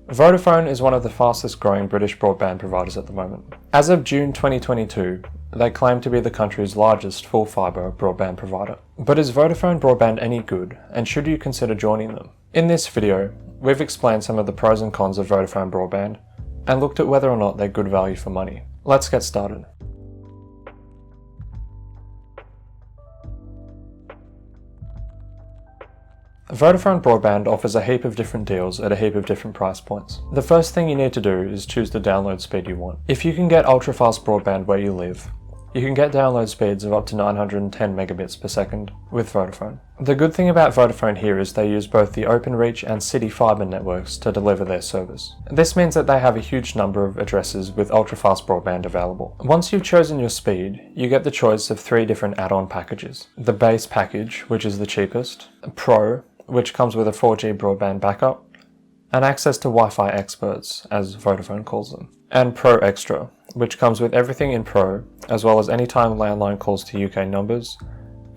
Vodafone is one of the fastest growing British broadband providers at the moment. As of June 2022, they claim to be the country's largest full fibre broadband provider. But is Vodafone Broadband any good, and should you consider joining them? In this video, we've explained some of the pros and cons of Vodafone Broadband, and looked at whether or not they're good value for money. Let's get started. Vodafone Broadband offers a heap of different deals at a heap of different price points. The first thing you need to do is choose the download speed you want. If you can get ultra-fast broadband where you live, you can get download speeds of up to 910 megabits per second with Vodafone. The good thing about Vodafone here is they use both the Openreach and City Fibre networks to deliver their service. This means that they have a huge number of addresses with ultra-fast broadband available. Once you've chosen your speed, you get the choice of 3 different add-on packages. The base package, which is the cheapest, Pro, which comes with a 4G broadband backup, and access to Wi-Fi experts, as Vodafone calls them, and Pro Extra, which comes with everything in Pro, as well as anytime landline calls to UK numbers,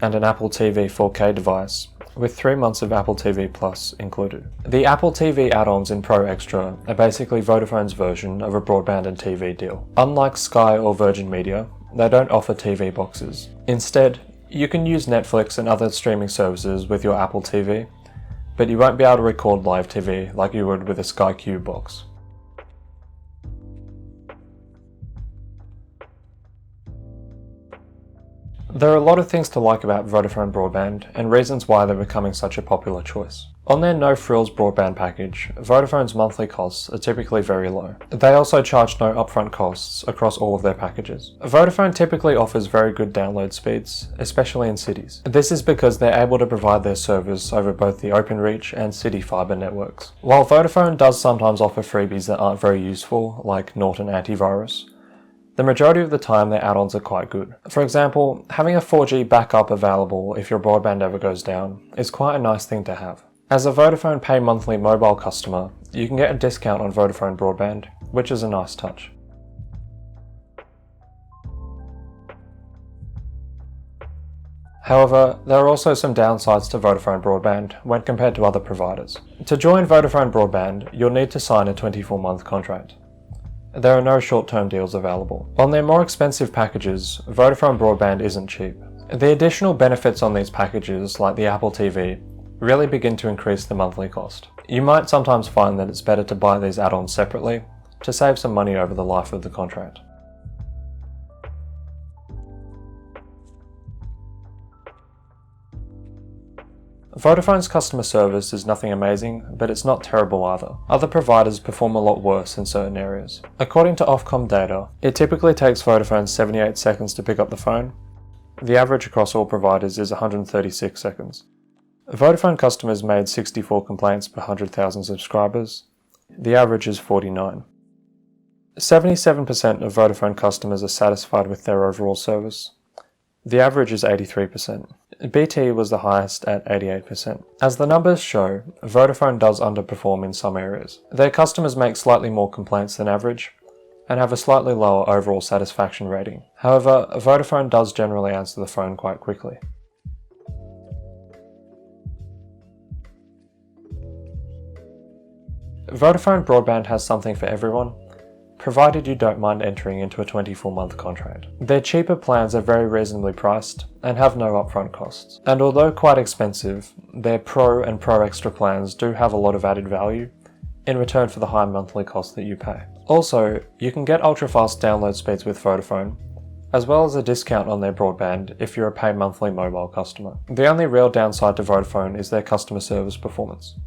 and an Apple TV 4K device, with 3 months of Apple TV Plus included. The Apple TV add-ons in Pro Extra are basically Vodafone's version of a broadband and TV deal. Unlike Sky or Virgin Media, they don't offer TV boxes. Instead, you can use Netflix and other streaming services with your Apple TV, but you won't be able to record live TV like you would with a Sky Q box. There are a lot of things to like about Vodafone Broadband and reasons why they're becoming such a popular choice. On their no-frills broadband package, Vodafone's monthly costs are typically very low. They also charge no upfront costs across all of their packages. Vodafone typically offers very good download speeds, especially in cities. This is because they're able to provide their service over both the Openreach and City Fibre networks. While Vodafone does sometimes offer freebies that aren't very useful, like Norton Antivirus, the majority of the time their add-ons are quite good. For example, having a 4G backup available if your broadband ever goes down is quite a nice thing to have. As a Vodafone Pay Monthly mobile customer, you can get a discount on Vodafone Broadband, which is a nice touch. However, there are also some downsides to Vodafone Broadband when compared to other providers. To join Vodafone Broadband, you'll need to sign a 24-month contract. There are no short-term deals available. On their more expensive packages, Vodafone Broadband isn't cheap. The additional benefits on these packages, like the Apple TV, really begin to increase the monthly cost. You might sometimes find that it's better to buy these add-ons separately to save some money over the life of the contract. Vodafone's customer service is nothing amazing, but it's not terrible either. Other providers perform a lot worse in certain areas. According to Ofcom data, it typically takes Vodafone 78 seconds to pick up the phone. The average across all providers is 136 seconds. Vodafone customers made 64 complaints per 100,000 subscribers. The average is 49. 77% of Vodafone customers are satisfied with their overall service. The average is 83%. BT was the highest at 88%. As the numbers show, Vodafone does underperform in some areas. Their customers make slightly more complaints than average, and have a slightly lower overall satisfaction rating. However, Vodafone does generally answer the phone quite quickly. Vodafone Broadband has something for everyone, provided you don't mind entering into a 24-month contract. Their cheaper plans are very reasonably priced and have no upfront costs. And although quite expensive, their Pro and Pro Extra plans do have a lot of added value in return for the high monthly cost that you pay. Also, you can get ultra-fast download speeds with Vodafone, as well as a discount on their broadband if you're a pay monthly mobile customer. The only real downside to Vodafone is their customer service performance.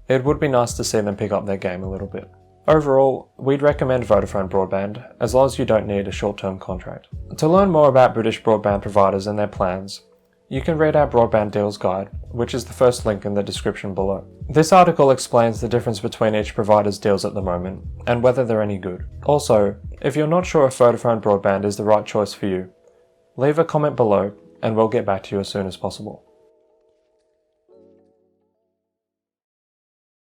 It would be nice to see them pick up their game a little bit. Overall, we'd recommend Vodafone Broadband, as long as you don't need a short-term contract. To learn more about British broadband providers and their plans, you can read our Broadband Deals Guide, which is the first link in the description below. This article explains the difference between each provider's deals at the moment, and whether they're any good. Also, if you're not sure if Vodafone Broadband is the right choice for you, leave a comment below and we'll get back to you as soon as possible.